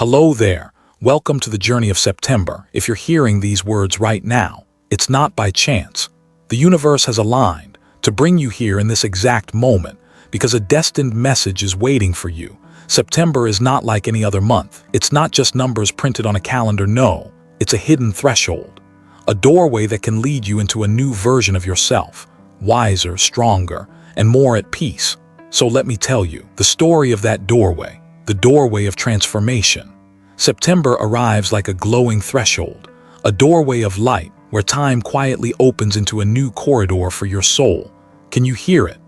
Hello there. Welcome to the journey of September. If you're hearing these words right now, it's not by chance. The universe has aligned to bring you here in this exact moment because a destined message is waiting for you. September is not like any other month. It's not just numbers printed on a calendar, no. It's a hidden threshold, a doorway that can lead you into a new version of yourself, wiser, stronger, and more at peace. So let me tell you the story of that doorway. The doorway of transformation. September arrives like a glowing threshold, a doorway of light where time quietly opens into a new corridor for your soul. Can you hear it?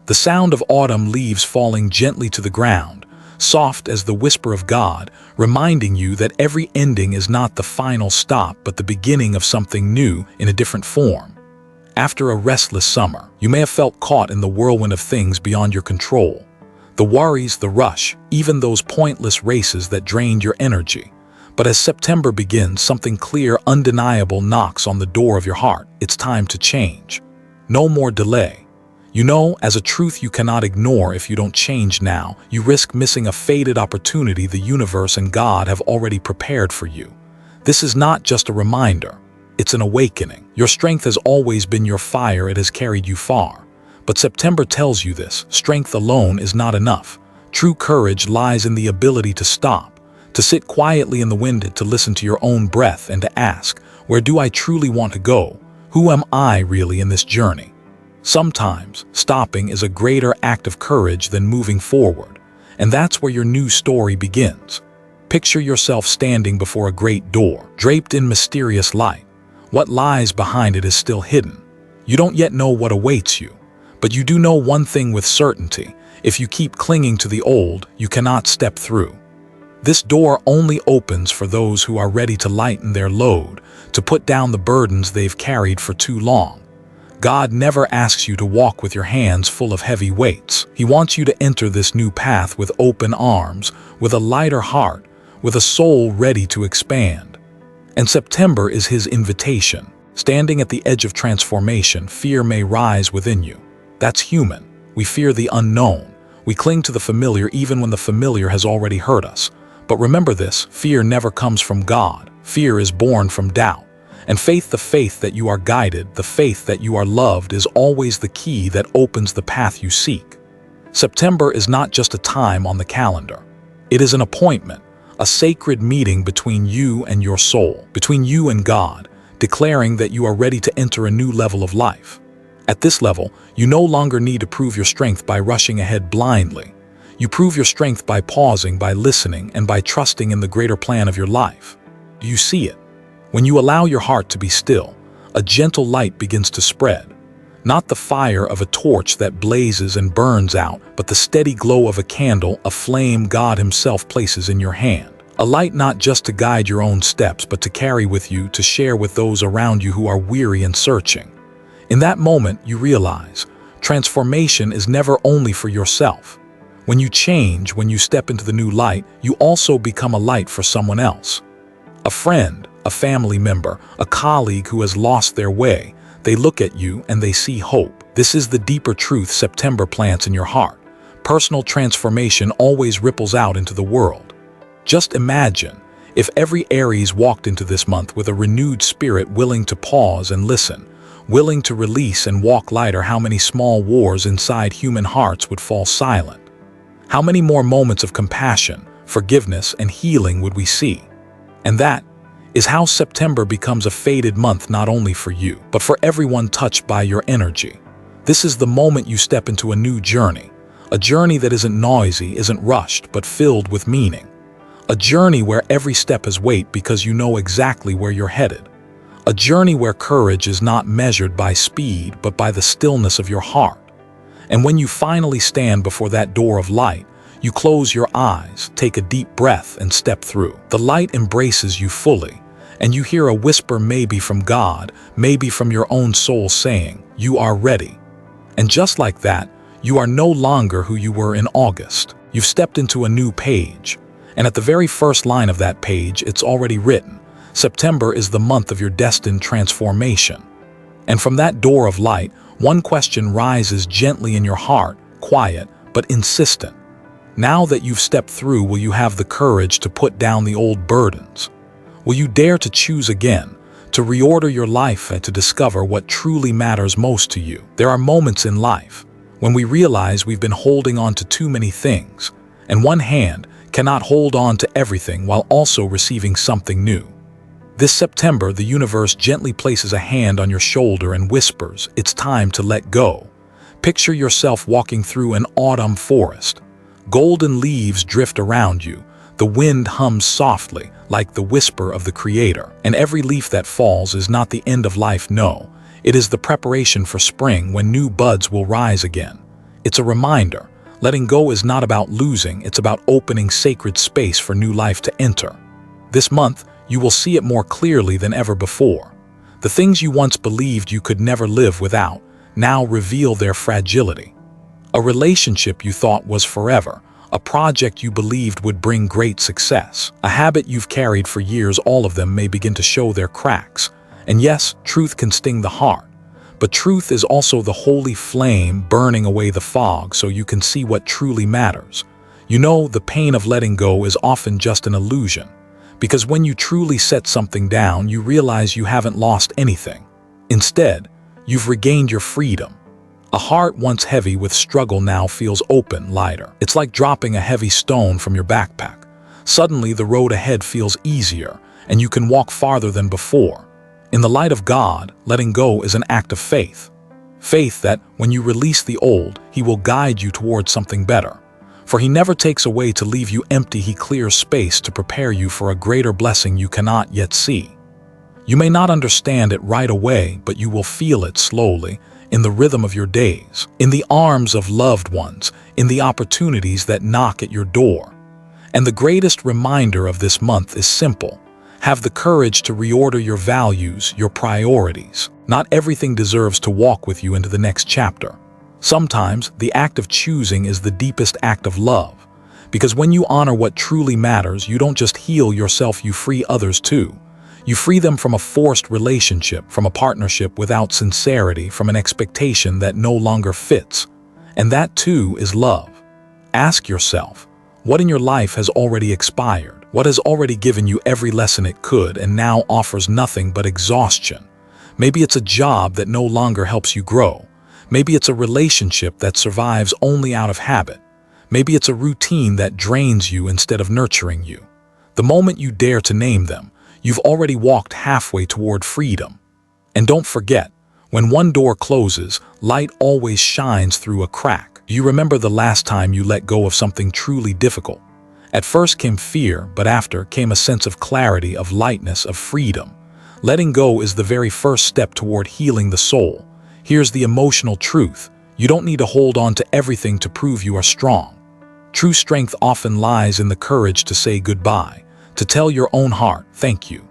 The sound of autumn leaves falling gently to the ground, soft as the whisper of God, reminding you that every ending is not the final stop but the beginning of something new in a different form. After a restless summer, you may have felt caught in the whirlwind of things beyond your control. The worries, the rush, even those pointless races that drained your energy. But as September begins, something clear, undeniable knocks on the door of your heart. It's time to change. No more delay. You know, as a truth you cannot ignore, if you don't change now, you risk missing a faded opportunity the universe and God have already prepared for you. This is not just a reminder. It's an awakening. Your strength has always been your fire. It has carried you far. But September tells you this. Strength alone is not enough. True courage lies in the ability to stop, to sit quietly in the wind, to listen to your own breath and to ask, where do I truly want to go? Who am I really in this journey? Sometimes, stopping is a greater act of courage than moving forward. And that's where your new story begins. Picture yourself standing before a great door, draped in mysterious light. What lies behind it is still hidden. You don't yet know what awaits you. But you do know one thing with certainty. If you keep clinging to the old, you cannot step through. This door only opens for those who are ready to lighten their load, to put down the burdens they've carried for too long. God never asks you to walk with your hands full of heavy weights. He wants you to enter this new path with open arms, with a lighter heart, with a soul ready to expand. And September is His invitation. Standing at the edge of transformation, fear may rise within you. That's human. We fear the unknown. We cling to the familiar even when the familiar has already hurt us. But remember this, fear never comes from God. Fear is born from doubt. And faith, the faith that you are guided, the faith that you are loved, is always the key that opens the path you seek. September is not just a time on the calendar. It is an appointment, a sacred meeting between you and your soul, between you and God, declaring that you are ready to enter a new level of life. At this level, you no longer need to prove your strength by rushing ahead blindly. You prove your strength by pausing, by listening, and by trusting in the greater plan of your life. Do you see it? When you allow your heart to be still, a gentle light begins to spread. Not the fire of a torch that blazes and burns out, but the steady glow of a candle, a flame God Himself places in your hand. A light not just to guide your own steps, but to carry with you, to share with those around you who are weary and searching. In that moment, you realize transformation is never only for yourself. When you change, when you step into the new light, you also become a light for someone else. A friend, a family member, a colleague who has lost their way. They look at you and they see hope. This is the deeper truth September plants in your heart. Personal transformation always ripples out into the world. Just imagine if every Aries walked into this month with a renewed spirit, willing to pause and listen, willing to release and walk lighter. How many small wars inside human hearts would fall silent? How many more moments of compassion, forgiveness, and healing would we see? And that is how September becomes a faded month, not only for you, but for everyone touched by your energy. This is the moment you step into a new journey, a journey that isn't noisy, isn't rushed, but filled with meaning. A journey where every step has weight because you know exactly where you're headed. A journey where courage is not measured by speed, but by the stillness of your heart. And when you finally stand before that door of light, you close your eyes, take a deep breath, and step through. The light embraces you fully, and you hear a whisper, maybe from God, maybe from your own soul, saying, "You are ready." And just like that, you are no longer who you were in August. You've stepped into a new page. And at the very first line of that page, it's already written, September is the month of your destined transformation. And from that door of light, one question rises gently in your heart, quiet but insistent. Now that you've stepped through, will you have the courage to put down the old burdens? Will you dare to choose again, to reorder your life and to discover what truly matters most to you? There are moments in life when we realize we've been holding on to too many things, and one hand cannot hold on to everything while also receiving something new. This September, the universe gently places a hand on your shoulder and whispers, "It's time to let go." Picture yourself walking through an autumn forest. Golden leaves drift around you. The wind hums softly, like the whisper of the Creator. And every leaf that falls is not the end of life, no. It is the preparation for spring when new buds will rise again. It's a reminder. Letting go is not about losing, it's about opening sacred space for new life to enter. This month, you will see it more clearly than ever before. The things you once believed you could never live without now reveal their fragility. A relationship you thought was forever, a project you believed would bring great success, a habit you've carried for years, all of them may begin to show their cracks. And yes, truth can sting the heart, but truth is also the holy flame burning away the fog so you can see what truly matters. You know, the pain of letting go is often just an illusion, because when you truly set something down, you realize you haven't lost anything. Instead, you've regained your freedom. A heart once heavy with struggle now feels open, lighter. It's like dropping a heavy stone from your backpack. Suddenly, the road ahead feels easier, and you can walk farther than before. In the light of God, letting go is an act of faith. Faith that, when you release the old, He will guide you towards something better. For He never takes away to leave you empty, He clears space to prepare you for a greater blessing you cannot yet see. You may not understand it right away, but you will feel it slowly, in the rhythm of your days, in the arms of loved ones, in the opportunities that knock at your door. And the greatest reminder of this month is simple. Have the courage to reorder your values, your priorities. Not everything deserves to walk with you into the next chapter. Sometimes, the act of choosing is the deepest act of love. Because when you honor what truly matters, you don't just heal yourself, you free others too. You free them from a forced relationship, from a partnership without sincerity, from an expectation that no longer fits. And that too is love. Ask yourself, what in your life has already expired? What has already given you every lesson it could and now offers nothing but exhaustion? Maybe it's a job that no longer helps you grow. Maybe it's a relationship that survives only out of habit. Maybe it's a routine that drains you instead of nurturing you. The moment you dare to name them, you've already walked halfway toward freedom. And don't forget, when one door closes, light always shines through a crack. Do you remember the last time you let go of something truly difficult? At first came fear, but after came a sense of clarity, of lightness, of freedom. Letting go is the very first step toward healing the soul. Here's the emotional truth. You don't need to hold on to everything to prove you are strong. True strength often lies in the courage to say goodbye, to tell your own heart, thank you.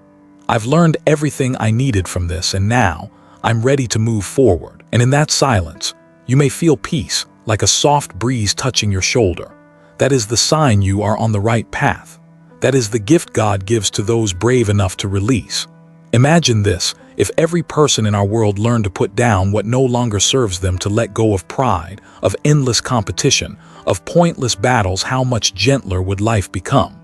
I've learned everything I needed from this, and now I'm ready to move forward. And in that silence, you may feel peace, like a soft breeze touching your shoulder. That is the sign you are on the right path. That is the gift God gives to those brave enough to release. Imagine this, if every person in our world learned to put down what no longer serves them, to let go of pride, of endless competition, of pointless battles, how much gentler would life become?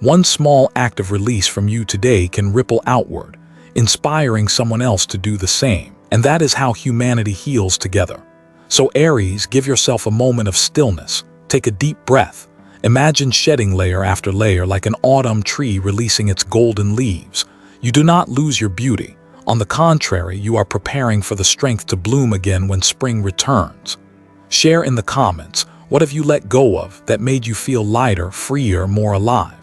One small act of release from you today can ripple outward, inspiring someone else to do the same. And that is how humanity heals together. So Aries, give yourself a moment of stillness. Take a deep breath. Imagine shedding layer after layer like an autumn tree releasing its golden leaves. You do not lose your beauty. On the contrary, you are preparing for the strength to bloom again when spring returns. Share in the comments, what have you let go of that made you feel lighter, freer, more alive?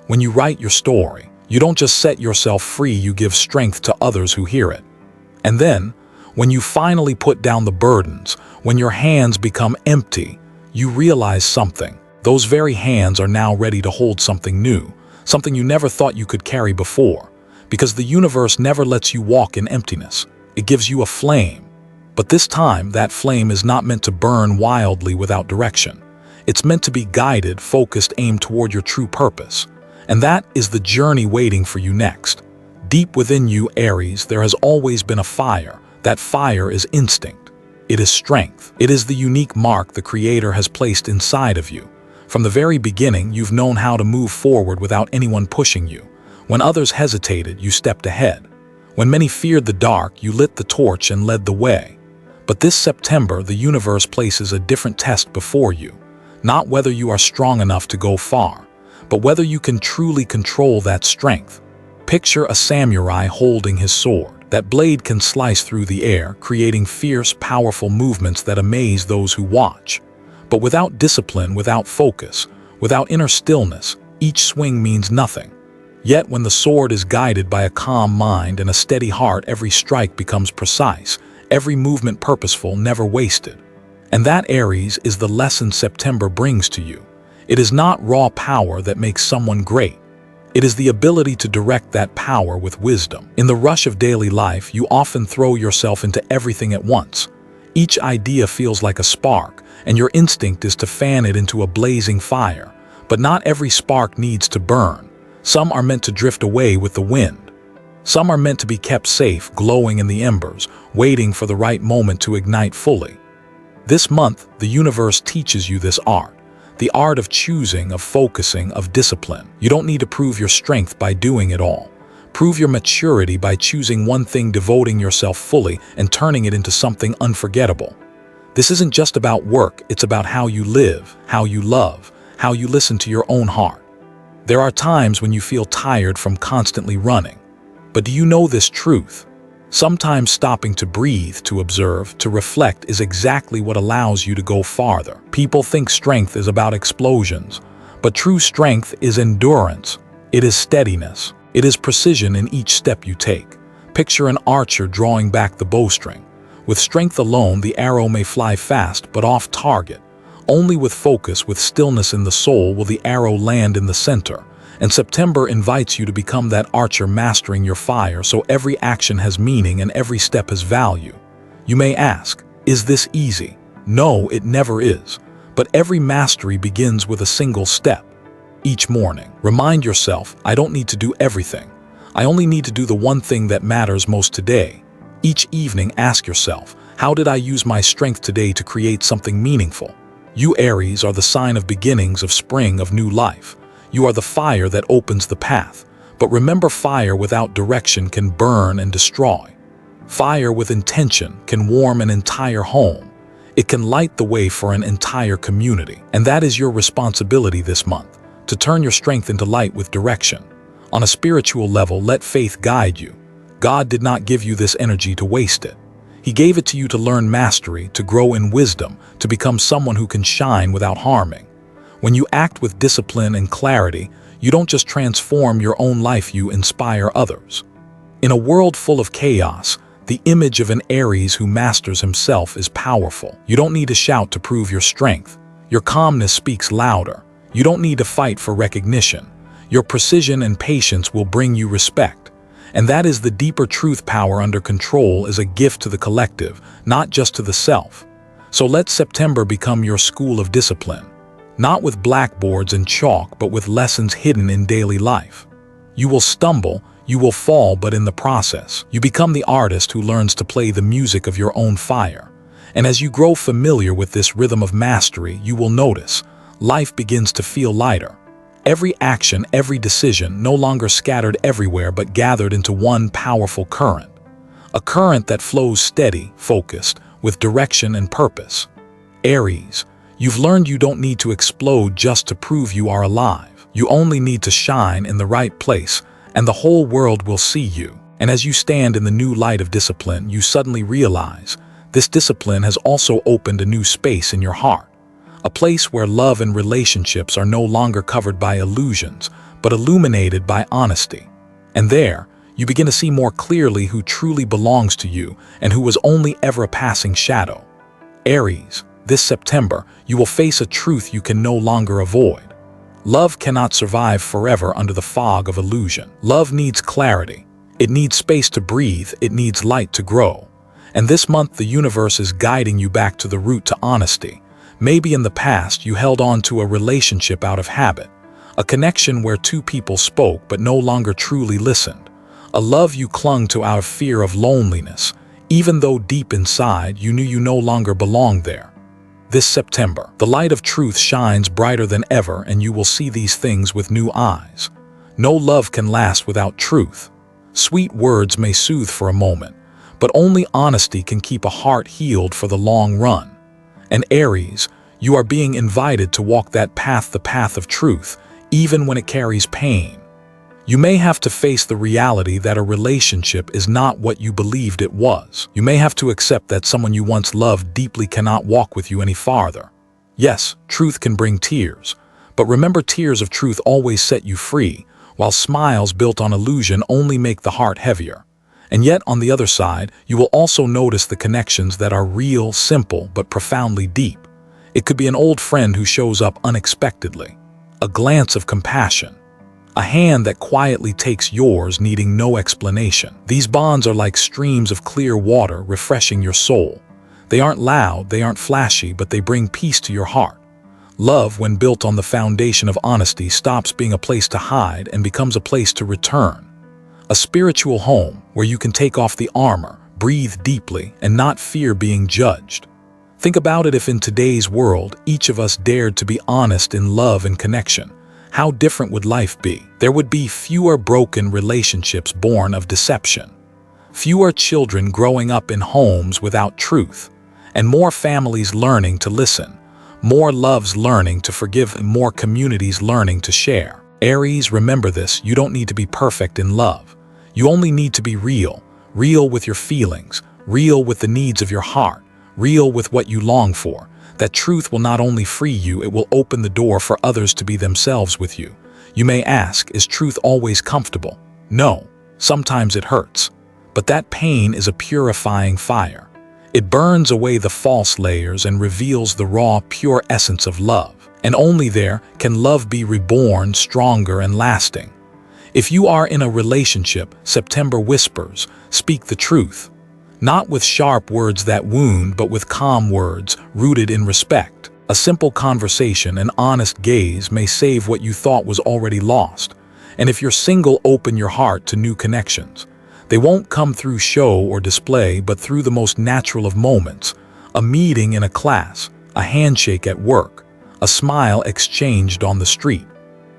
When you write your story, you don't just set yourself free, you give strength to others who hear it. And then, when you finally put down the burdens, when your hands become empty, you realize something. Those very hands are now ready to hold something new, something you never thought you could carry before. Because the universe never lets you walk in emptiness. It gives you a flame. But this time, that flame is not meant to burn wildly without direction. It's meant to be guided, focused, aimed toward your true purpose. And that is the journey waiting for you next. Deep within you, Aries, there has always been a fire. That fire is instinct. It is strength. It is the unique mark the Creator has placed inside of you. From the very beginning, you've known how to move forward without anyone pushing you. When others hesitated, you stepped ahead. When many feared the dark, you lit the torch and led the way. But this September, the universe places a different test before you. Not whether you are strong enough to go far, but whether you can truly control that strength. Picture a samurai holding his sword. That blade can slice through the air, creating fierce, powerful movements that amaze those who watch. But without discipline, without focus, without inner stillness, each swing means nothing. Yet when the sword is guided by a calm mind and a steady heart, every strike becomes precise, every movement purposeful, never wasted. And that, Aries, is the lesson September brings to you. It is not raw power that makes someone great. It is the ability to direct that power with wisdom. In the rush of daily life, you often throw yourself into everything at once. Each idea feels like a spark, and your instinct is to fan it into a blazing fire. But not every spark needs to burn. Some are meant to drift away with the wind. Some are meant to be kept safe, glowing in the embers, waiting for the right moment to ignite fully. This month, the universe teaches you this art. The art of choosing, of focusing, of discipline. You don't need to prove your strength by doing it all. Prove your maturity by choosing one thing, devoting yourself fully, and turning it into something unforgettable. This isn't just about work, it's about how you live, how you love, how you listen to your own heart. There are times when you feel tired from constantly running. But do you know this truth? Sometimes stopping to breathe, to observe, to reflect is exactly what allows you to go farther. People think strength is about explosions, but true strength is endurance. It is steadiness. It is precision in each step you take. Picture an archer drawing back the bowstring. With strength alone, the arrow may fly fast, but off target. Only with focus, with stillness in the soul, will the arrow land in the center. And September invites you to become that archer, mastering your fire so every action has meaning and every step has value. You may ask, is this easy? No, it never is. But every mastery begins with a single step. Each morning, remind yourself, I don't need to do everything. I only need to do the one thing that matters most today. Each evening, ask yourself, how did I use my strength today to create something meaningful? You, Aries, are the sign of beginnings, of spring, of new life. You are the fire that opens the path. But remember, fire without direction can burn and destroy. Fire with intention can warm an entire home. It can light the way for an entire community. And that is your responsibility this month, to turn your strength into light with direction. On a spiritual level, let faith guide you. God did not give you this energy to waste it. He gave it to you to learn mastery, to grow in wisdom, to become someone who can shine without harming. When you act with discipline and clarity, you don't just transform your own life, you inspire others. In a world full of chaos, the image of an Aries who masters himself is powerful. You don't need to shout to prove your strength. Your calmness speaks louder. You don't need to fight for recognition. Your precision and patience will bring you respect. And that is the deeper truth. Power under control is a gift to the collective, not just to the self. So let September become your school of discipline. Not with blackboards and chalk, but with lessons hidden in daily life. You will stumble, you will fall, but in the process, you become the artist who learns to play the music of your own fire. And as you grow familiar with this rhythm of mastery, you will notice life begins to feel lighter. Every action, every decision, no longer scattered everywhere, but gathered into one powerful current. A current that flows steady, focused, with direction and purpose. Aries, you've learned you don't need to explode just to prove you are alive. You only need to shine in the right place, and the whole world will see you. And as you stand in the new light of discipline, you suddenly realize this discipline has also opened a new space in your heart. A place where love and relationships are no longer covered by illusions, but illuminated by honesty. And there, you begin to see more clearly who truly belongs to you and who was only ever a passing shadow. Aries, this September, you will face a truth you can no longer avoid. Love cannot survive forever under the fog of illusion. Love needs clarity. It needs space to breathe. It needs light to grow. And this month, the universe is guiding you back to the root, to honesty. Maybe in the past, you held on to a relationship out of habit. A connection where two people spoke but no longer truly listened. A love you clung to out of fear of loneliness, even though deep inside you knew you no longer belonged there. This September, the light of truth shines brighter than ever, and you will see these things with new eyes. No love can last without truth. Sweet words may soothe for a moment, but only honesty can keep a heart healed for the long run. And Aries, you are being invited to walk that path, the path of truth, even when it carries pain. You may have to face the reality that a relationship is not what you believed it was. You may have to accept that someone you once loved deeply cannot walk with you any farther. Yes, truth can bring tears, but remember, tears of truth always set you free, while smiles built on illusion only make the heart heavier. And yet, on the other side, you will also notice the connections that are real, simple, but profoundly deep. It could be an old friend who shows up unexpectedly, a glance of compassion, a hand that quietly takes yours, needing no explanation. These bonds are like streams of clear water, refreshing your soul. They aren't loud, they aren't flashy, but they bring peace to your heart. Love, when built on the foundation of honesty, stops being a place to hide and becomes a place to return. A spiritual home where you can take off the armor, breathe deeply, and not fear being judged. Think about it: if in today's world each of us dared to be honest in love and connection, how different would life be? There would be fewer broken relationships born of deception, fewer children growing up in homes without truth, and more families learning to listen, more loves learning to forgive, and more communities learning to share. Aries, remember this: you don't need to be perfect in love. You only need to be real, real with your feelings, real with the needs of your heart, real with what you long for. That truth will not only free you, it will open the door for others to be themselves with you. You may ask, is truth always comfortable? No, sometimes it hurts. But that pain is a purifying fire. It burns away the false layers and reveals the raw, pure essence of love. And only there can love be reborn, stronger and lasting. If you are in a relationship, September whispers, speak the truth. Not with sharp words that wound, but with calm words rooted in respect. A simple conversation, an honest gaze may save what you thought was already lost. And if you're single, open your heart to new connections. They won't come through show or display, but through the most natural of moments. A meeting in a class, a handshake at work, a smile exchanged on the street.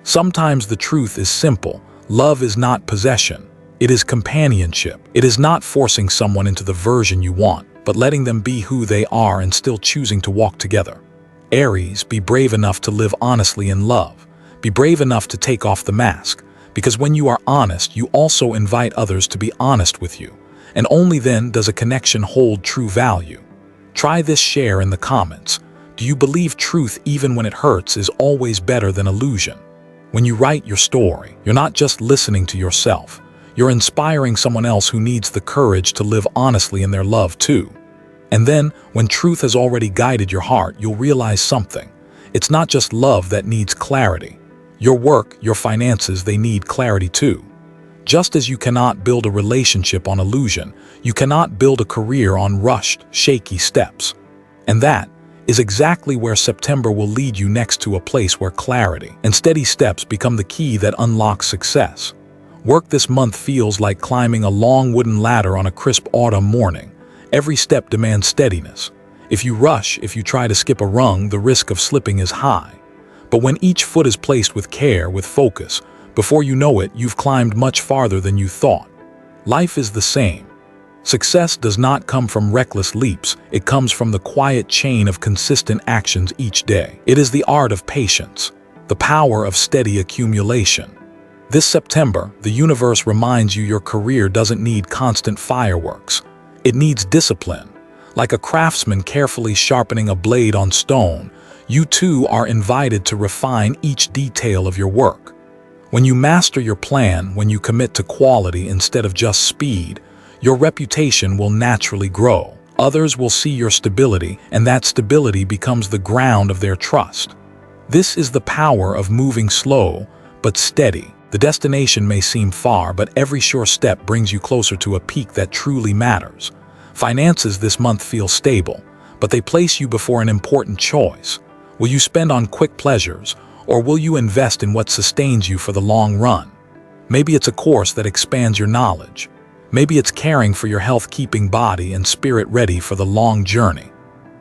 Sometimes the truth is simple. Love is not possession. It is companionship. It is not forcing someone into the version you want, but letting them be who they are and still choosing to walk together. Aries, be brave enough to live honestly in love. Be brave enough to take off the mask, because when you are honest, you also invite others to be honest with you. And only then does a connection hold true value. Try this, share in the comments. Do you believe truth, even when it hurts, is always better than illusion? When you write your story, you're not just listening to yourself. You're inspiring someone else who needs the courage to live honestly in their love too. And then, when truth has already guided your heart, you'll realize something. It's not just love that needs clarity. Your work, your finances, they need clarity too. Just as you cannot build a relationship on illusion, you cannot build a career on rushed, shaky steps. And that is exactly where September will lead you, next to a place where clarity and steady steps become the key that unlocks success. Work this month feels like climbing a long wooden ladder on a crisp autumn morning. Every step demands steadiness. If you rush, if you try to skip a rung, the risk of slipping is high. But when each foot is placed with care, with focus, before you know it, you've climbed much farther than you thought. Life is the same. Success does not come from reckless leaps. It comes from the quiet chain of consistent actions each day. It is the art of patience, the power of steady accumulation. This September, the universe reminds you your career doesn't need constant fireworks. It needs discipline. Like a craftsman carefully sharpening a blade on stone, you too are invited to refine each detail of your work. When you master your plan, when you commit to quality instead of just speed, your reputation will naturally grow. Others will see your stability, and that stability becomes the ground of their trust. This is the power of moving slow but steady. The destination may seem far, but every sure step brings you closer to a peak that truly matters. Finances this month feel stable, but they place you before an important choice. Will you spend on quick pleasures, or will you invest in what sustains you for the long run? Maybe it's a course that expands your knowledge. Maybe it's caring for your health, keeping body and spirit ready for the long journey.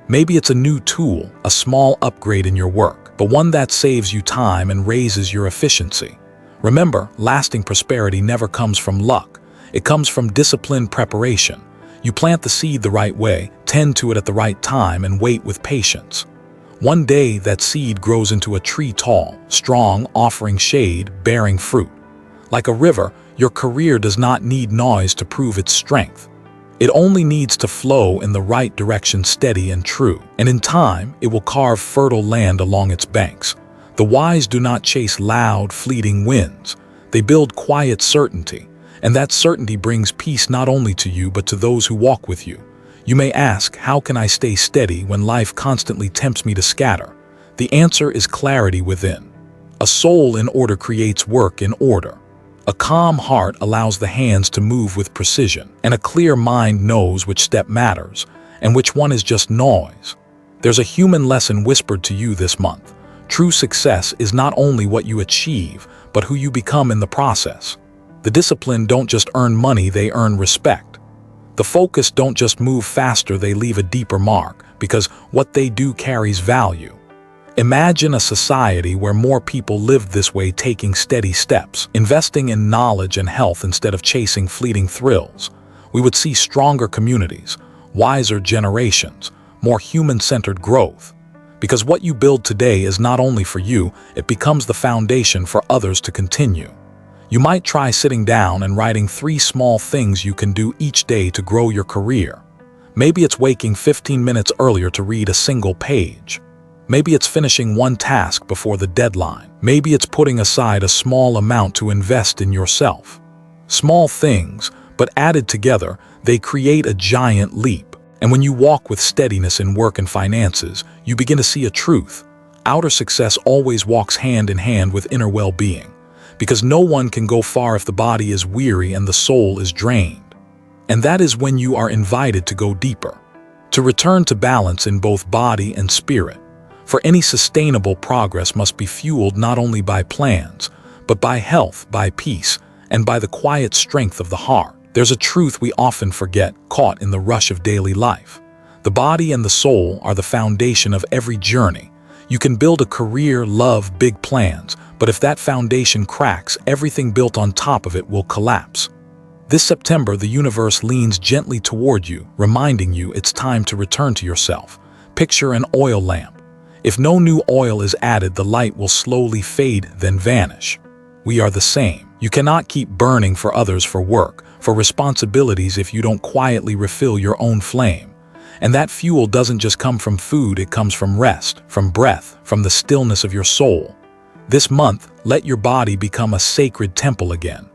Maybe it's a new tool, a small upgrade in your work, but one that saves you time and raises your efficiency. Remember, lasting prosperity never comes from luck. It comes from disciplined preparation. You plant the seed the right way, tend to it at the right time, and wait with patience. One day, that seed grows into a tree tall, strong, offering shade, bearing fruit. Like a river, your career does not need noise to prove its strength. It only needs to flow in the right direction, steady and true. And in time, it will carve fertile land along its banks. The wise do not chase loud, fleeting winds. They build quiet certainty. And that certainty brings peace not only to you but to those who walk with you. You may ask, how can I stay steady when life constantly tempts me to scatter? The answer is clarity within. A soul in order creates work in order. A calm heart allows the hands to move with precision, and a clear mind knows which step matters and which one is just noise. There's a human lesson whispered to you this month. True success is not only what you achieve, but who you become in the process. The disciplined don't just earn money, they earn respect. The focused don't just move faster, they leave a deeper mark, because what they do carries value. Imagine a society where more people lived this way, taking steady steps, investing in knowledge and health instead of chasing fleeting thrills. We would see stronger communities, wiser generations, more human-centered growth. Because what you build today is not only for you, it becomes the foundation for others to continue. You might try sitting down and writing 3 small things you can do each day to grow your career. Maybe it's waking 15 minutes earlier to read a single page. Maybe it's finishing one task before the deadline. Maybe it's putting aside a small amount to invest in yourself. Small things, but added together, they create a giant leap. And when you walk with steadiness in work and finances, you begin to see a truth. Outer success always walks hand in hand with inner well-being. Because no one can go far if the body is weary and the soul is drained. And that is when you are invited to go deeper, to return to balance in both body and spirit. For any sustainable progress must be fueled not only by plans, but by health, by peace, and by the quiet strength of the heart. There's a truth we often forget, caught in the rush of daily life. The body and the soul are the foundation of every journey. You can build a career, love, big plans, but if that foundation cracks, everything built on top of it will collapse. This September, the universe leans gently toward you, reminding you it's time to return to yourself. Picture an oil lamp. If no new oil is added, the light will slowly fade, then vanish. We are the same. You cannot keep burning for others, for work, for responsibilities if you don't quietly refill your own flame. And that fuel doesn't just come from food, it comes from rest, from breath, from the stillness of your soul. This month, let your body become a sacred temple again.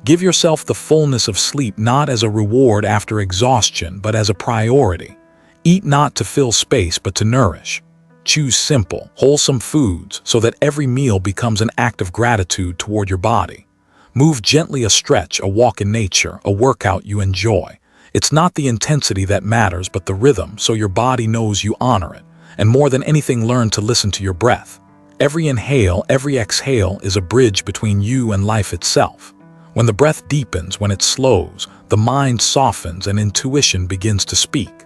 Give yourself the fullness of sleep, not as a reward after exhaustion, but as a priority. Eat not to fill space, but to nourish. Choose simple, wholesome foods so that every meal becomes an act of gratitude toward your body. Move gently, a stretch, a walk in nature, a workout you enjoy. It's not the intensity that matters, but the rhythm, so your body knows you honor it. And more than anything, learn to listen to your breath. Every inhale, every exhale is a bridge between you and life itself. When the breath deepens, when it slows, the mind softens and intuition begins to speak.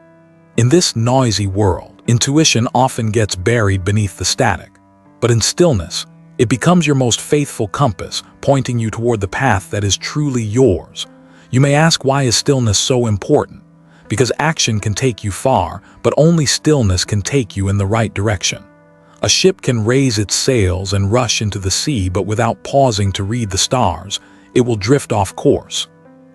In this noisy world, intuition often gets buried beneath the static. But in stillness, it becomes your most faithful compass, pointing you toward the path that is truly yours. You may ask, why is stillness so important? Because action can take you far, but only stillness can take you in the right direction. A ship can raise its sails and rush into the sea, but without pausing to read the stars, it will drift off course.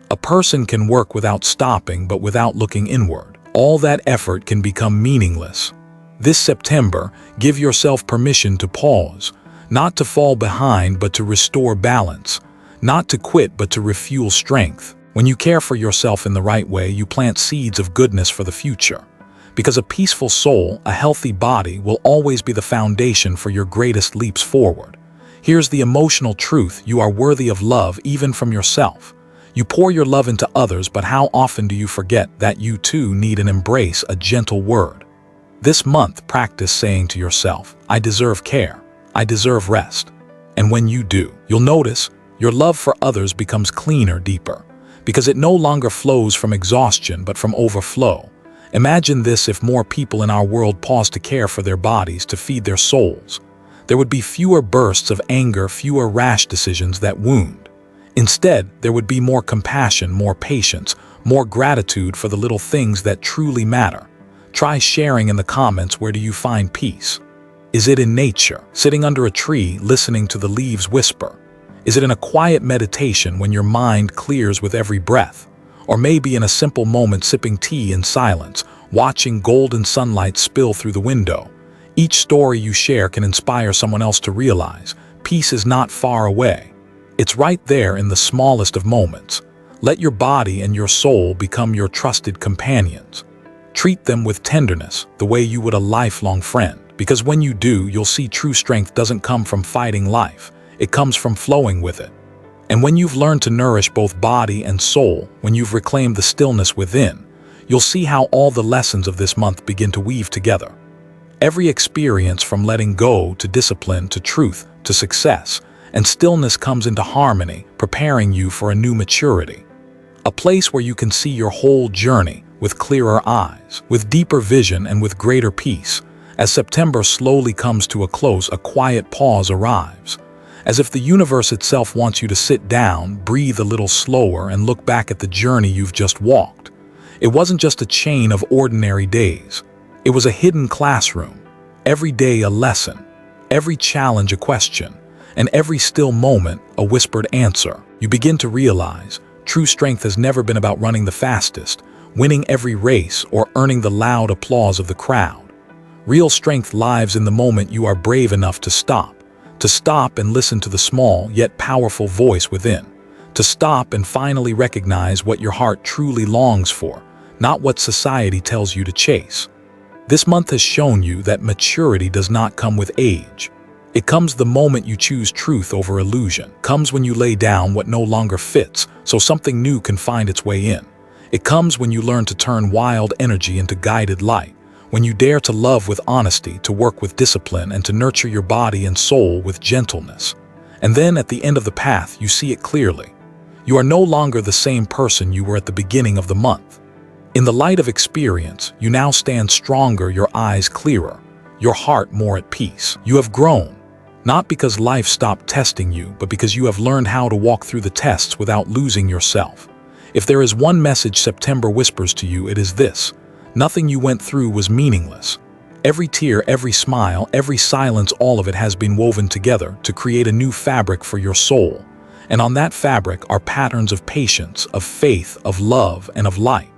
A person can work without stopping, but without looking inward, all that effort can become meaningless. This September, give yourself permission to pause, not to fall behind, but to restore balance, not to quit, but to refuel strength. When you care for yourself in the right way, you plant seeds of goodness for the future. Because a peaceful soul, a healthy body, will always be the foundation for your greatest leaps forward. Here's the emotional truth: you are worthy of love, even from yourself. You pour your love into others, but how often do you forget that you too need an embrace, a gentle word? This month, practice saying to yourself, I deserve care, I deserve rest. And when you do, you'll notice your love for others becomes cleaner, deeper, because it no longer flows from exhaustion but from overflow. Imagine this: if more people in our world paused to care for their bodies, to feed their souls, there would be fewer bursts of anger, fewer rash decisions that wound. Instead, there would be more compassion, more patience, more gratitude for the little things that truly matter. Try sharing in the comments, where do you find peace? Is it in nature, sitting under a tree, listening to the leaves whisper? Is it in a quiet meditation when your mind clears with every breath? Or maybe in a simple moment sipping tea in silence, watching golden sunlight spill through the window? Each story you share can inspire someone else to realize peace is not far away. It's right there in the smallest of moments. Let your body and your soul become your trusted companions. Treat them with tenderness, the way you would a lifelong friend. Because when you do, you'll see true strength doesn't come from fighting life. It comes from flowing with it. And when you've learned to nourish both body and soul, when you've reclaimed the stillness within, you'll see how all the lessons of this month begin to weave together. Every experience, from letting go to discipline to truth to success and stillness, comes into harmony, preparing you for a new maturity. A place where you can see your whole journey with clearer eyes, with deeper vision, and with greater peace. As September slowly comes to a close, a quiet pause arrives, as if the universe itself wants you to sit down, breathe a little slower, and look back at the journey you've just walked. It wasn't just a chain of ordinary days. It was a hidden classroom. Every day a lesson, every challenge a question, and every still moment a whispered answer. You begin to realize true strength has never been about running the fastest, winning every race, or earning the loud applause of the crowd. Real strength lies in the moment you are brave enough to stop and listen to the small yet powerful voice within, to stop and finally recognize what your heart truly longs for, not what society tells you to chase. This month has shown you that maturity does not come with age. It comes the moment you choose truth over illusion, comes when you lay down what no longer fits so something new can find its way in. It comes when you learn to turn wild energy into guided light, when you dare to love with honesty, to work with discipline, and to nurture your body and soul with gentleness. And then at the end of the path, you see it clearly. You are no longer the same person you were at the beginning of the month. In the light of experience, you now stand stronger, your eyes clearer, your heart more at peace. You have grown, not because life stopped testing you, but because you have learned how to walk through the tests without losing yourself. If there is one message September whispers to you, it is this: nothing you went through was meaningless. Every tear, every smile, every silence, all of it has been woven together to create a new fabric for your soul. And on that fabric are patterns of patience, of faith, of love, and of light.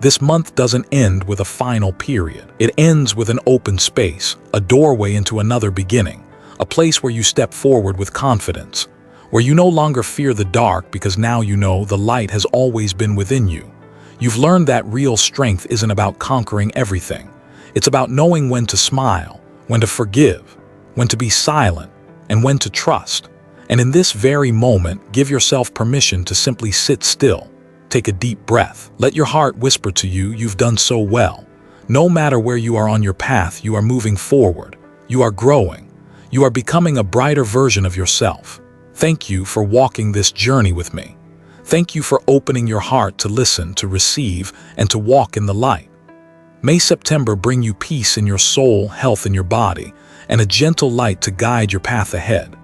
This month doesn't end with a final period. It ends with an open space, a doorway into another beginning, a place where you step forward with confidence, where you no longer fear the dark because now you know the light has always been within you. You've learned that real strength isn't about conquering everything. It's about knowing when to smile, when to forgive, when to be silent, and when to trust. And in this very moment, give yourself permission to simply sit still. Take a deep breath. Let your heart whisper to you, you've done so well. No matter where you are on your path, you are moving forward. You are growing. You are becoming a brighter version of yourself. Thank you for walking this journey with me. Thank you for opening your heart to listen, to receive, and to walk in the light. May September bring you peace in your soul, health in your body, and a gentle light to guide your path ahead.